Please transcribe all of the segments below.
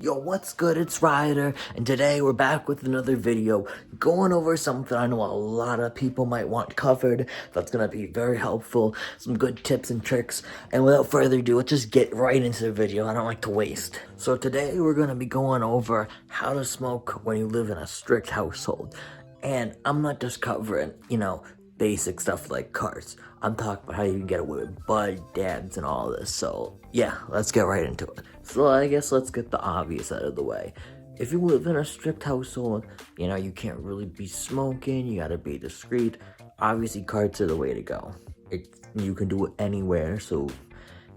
Yo, what's good? It's Ryder, and today we're back with another video going over something I know a lot of people might want covered that's gonna be very helpful, some good tips and tricks, and without further ado, let's just get right into the video. I don't like to waste. So today we're gonna be going over how to smoke when you live in a strict household, and I'm not just covering, basic stuff like carts. I'm talking about how you can get away with bud, dabs, and all this. So yeah, let's get right into it. So I guess let's get the obvious out of the way. If you live in a strict household, you can't really be smoking, you gotta be discreet. Obviously, carts are the way to go. You can do it anywhere, so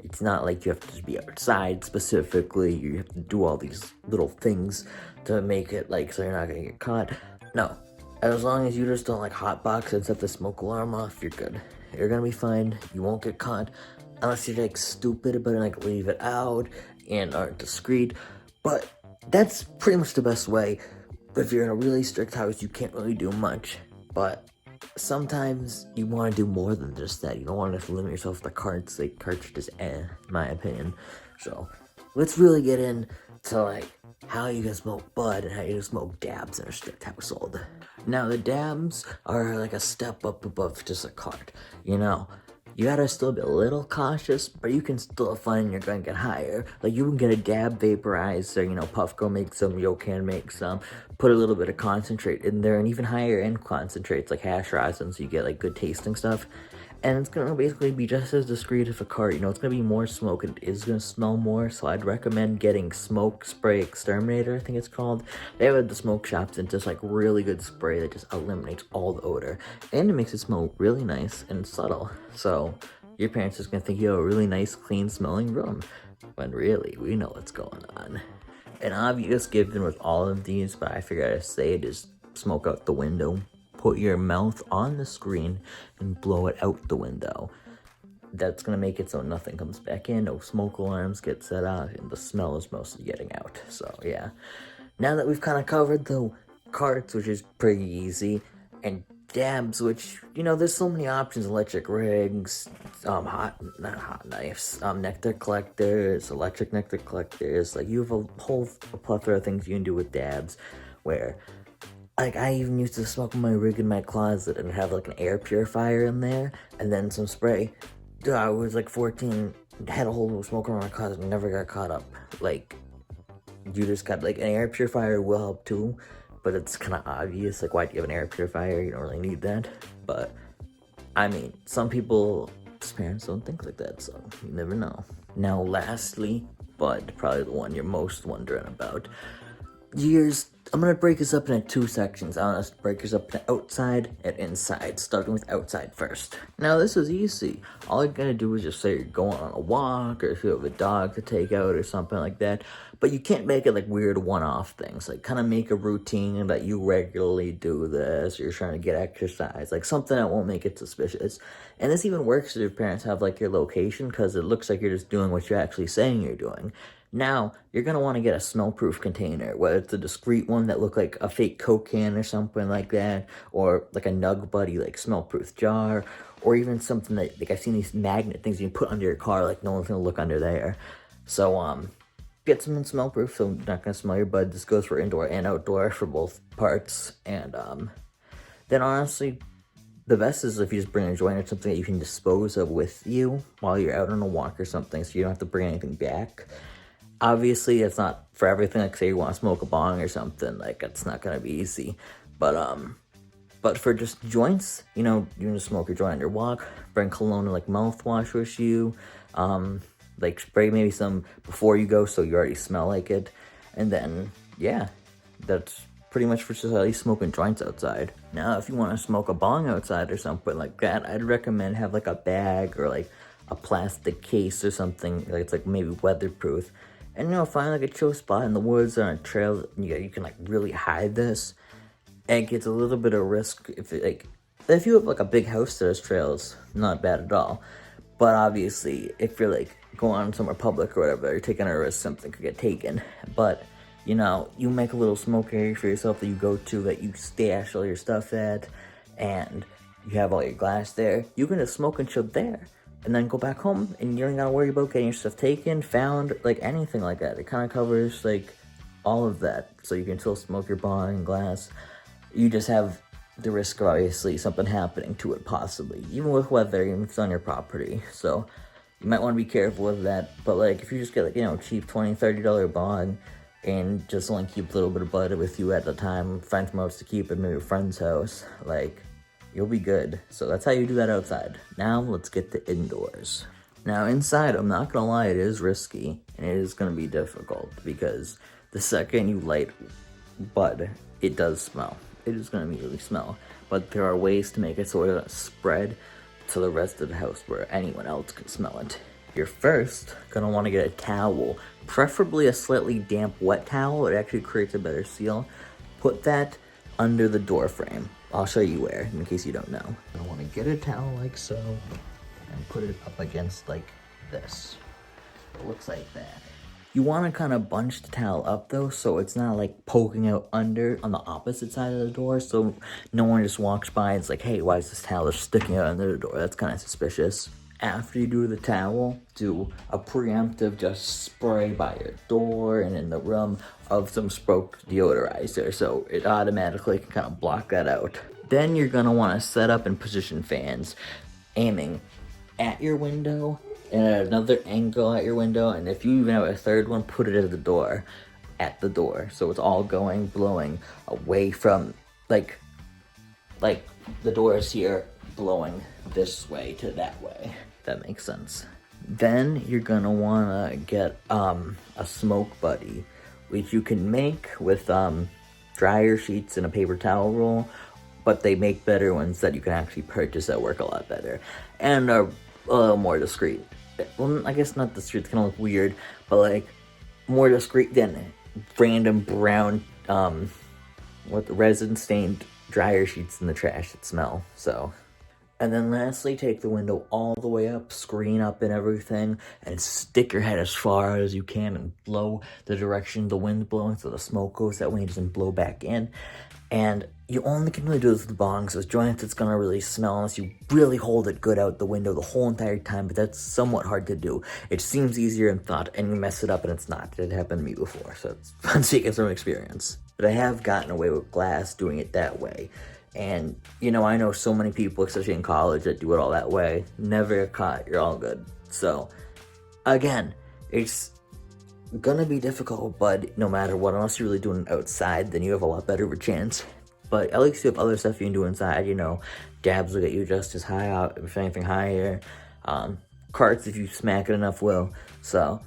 it's not like you have to be outside specifically. You have to do all these little things to make it like so you're not gonna get caught. No, as long as you just don't like hotbox and set the smoke alarm off, you're good. You're gonna be fine. You won't get caught unless you're like stupid, but like leave it out and aren't discreet. But that's pretty much the best way. If you're in a really strict house, you can't really do much. But sometimes you want to do more than just that. You don't want to just limit yourself to carts. Like carts just in my opinion. So let's really get into like how you can smoke bud and how you can smoke dabs in a strict household. Now the dabs are like a step up above just a cart. You gotta still be a little cautious, but you can still find you're gonna get higher. Like you can get a dab vaporizer, Puffco makes some, Yocan makes some, put a little bit of concentrate in there, and even higher end concentrates like hash rosin, so you get like good tasting stuff. And it's gonna basically be just as discreet as a cart. It's gonna be more smoke. It is gonna smell more, so I'd recommend getting Smoke Spray Exterminator, I think it's called. They have it at the smoke shops, and just like really good spray that just eliminates all the odor. And it makes it smell really nice and subtle. So your parents are just gonna think you have a really nice, clean smelling room. When really, we know what's going on. An obvious given with all of these, but I figured I'd say it is smoke out the window. Put your mouth on the screen and blow it out the window. That's gonna make it so nothing comes back in, no smoke alarms get set off, and the smell is mostly getting out. So yeah. Now that we've kind of covered the carts, which is pretty easy, and dabs, which, there's so many options: electric rigs, not hot knives, nectar collectors, electric nectar collectors. Like, you have a whole plethora of things you can do with dabs, where like, I even used to smoke my rig in my closet and have like an air purifier in there and then some spray. Dude, I was like 14, had a whole smoke around my closet and never got caught up. Like, you just got like an air purifier will help too, but it's kind of obvious. Like, why do you have an air purifier? You don't really need that. But I mean, some people's parents don't think like that, so you never know. Now, lastly, bud, probably the one you're most wondering about. I'm gonna break this up into two sections. I'm gonna break this up into outside and inside, starting with outside first. Now this is easy. All you're gonna do is just say you're going on a walk, or if you have a dog to take out or something like that. But you can't make it like weird one-off things. Like, kind of make a routine that you regularly do this, or you're trying to get exercise. Like something that won't make it suspicious. And this even works if your parents have like your location, because it looks like you're just doing what you're actually saying you're doing. Now, you're going to want to get a smell-proof container, whether it's a discreet one that look like a fake Coke can or something like that, or like a Nug Buddy, like smell-proof jar, or even something that, like, I've seen these magnet things you can put under your car, like no one's going to look under there. So, get something smell-proof so you're not going to smell your bud. This goes for indoor and outdoor for both parts. And, then honestly, the best is if you just bring a joint or something that you can dispose of with you while you're out on a walk or something, so you don't have to bring anything back. Obviously, it's not for everything. Like, say you want to smoke a bong or something, like, it's not gonna be easy. But for just joints, you can just smoke your joint on your walk. Bring cologne and like mouthwash with you. Like, spray maybe some before you go, so you already smell like it. And then, yeah, that's pretty much for just at least smoking joints outside. Now, if you want to smoke a bong outside or something like that, I'd recommend have like a bag or like a plastic case or something. Like, it's like maybe weatherproof. And find like a chill spot in the woods or on a trail. You can like really hide this. And it gets a little bit of risk if you have like a big house that has trails, not bad at all. But obviously, if you're like going on somewhere public or whatever, you're taking a risk something could get taken. But you make a little smoke area for yourself that you go to, that you stash all your stuff at, and you have all your glass there. You can just smoke and chill there. And then go back home, and you don't gotta worry about getting your stuff taken, found, like anything like that. It kind of covers like all of that. So you can still smoke your bong and glass. You just have the risk of obviously something happening to it possibly, even with weather, even if it's on your property. So you might want to be careful with that. But like if you just get like, you know, cheap $20-$30 bong and just only keep a little bit of butter with you at the time, find somewhere else to keep it, maybe a friend's house, like you'll be good. So that's how you do that outside. Now let's get to indoors. Now inside, I'm not gonna lie, it is risky and it is gonna be difficult because the second you light bud, it does smell. It is gonna immediately smell. But there are ways to make it so it doesn't spread to the rest of the house where anyone else can smell it. You're first gonna wanna get a towel, preferably a slightly damp wet towel. It actually creates a better seal. Put that under the door frame. I'll show you where, in case you don't know. I want to get a towel like so, and put it up against like this. It looks like that. You want to kind of bunch the towel up though, so it's not like poking out under on the opposite side of the door, so no one just walks by and it's like, hey, why is this towel just sticking out under the door? That's kind of suspicious. After you do the towel, do a preemptive just spray by your door and in the room of some smoke deodorizer, so it automatically can kind of block that out. Then you're gonna want to set up and position fans, aiming at your window and at another angle at your window, and if you even have a third one, put it at the door, so it's all blowing away from like the door is here, blowing this way to that way. That makes sense. Then you're gonna wanna get a smoke buddy, which you can make with dryer sheets and a paper towel roll, but they make better ones that you can actually purchase that work a lot better and are a little more discreet. Well, I guess not discreet, it's gonna look weird, but like more discreet than random brown resin stained dryer sheets in the trash that smell. So, and then lastly, take the window all the way up, screen up and everything, and stick your head as far as you can and blow the direction the wind's blowing so the smoke goes that way and doesn't blow back in. And you only can really do this with bongs. With joints, it's gonna really smell unless you really hold it good out the window the whole entire time, but that's somewhat hard to do. It seems easier than thought, and you mess it up and it's not. It happened to me before, so it's fun speaking from experience. But I have gotten away with glass doing it that way. And, you know, I know so many people, especially in college, that do it all that way. Never get caught, you're all good. So, again, it's gonna be difficult, but no matter what, unless you're really doing it outside, then you have a lot better of a chance. But at least you have other stuff you can do inside, you know, dabs will get you just as high out, if anything higher. Carts, if you smack it enough, will. So,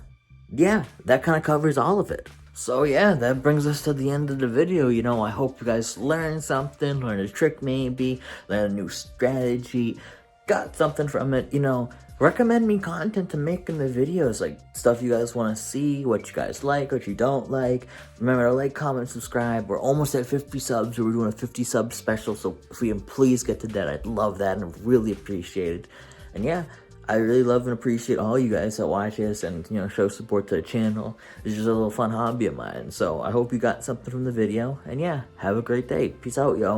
yeah, that kind of covers all of it. So yeah, that brings us to the end of the video. You know, I hope you guys learned something, learned a trick maybe, learned a new strategy, got something from it, you know. Recommend me content to make in the videos, like stuff you guys want to see, what you guys like, what you don't like. Remember to like, comment, subscribe. We're almost at 50 subs, we're doing a 50 sub special, so if we can please get to that, I'd love that and really appreciate it. And yeah, I really love and appreciate all you guys that watch this and, you know, show support to the channel. It's just a little fun hobby of mine. So I hope you got something from the video. And yeah, have a great day. Peace out, yo.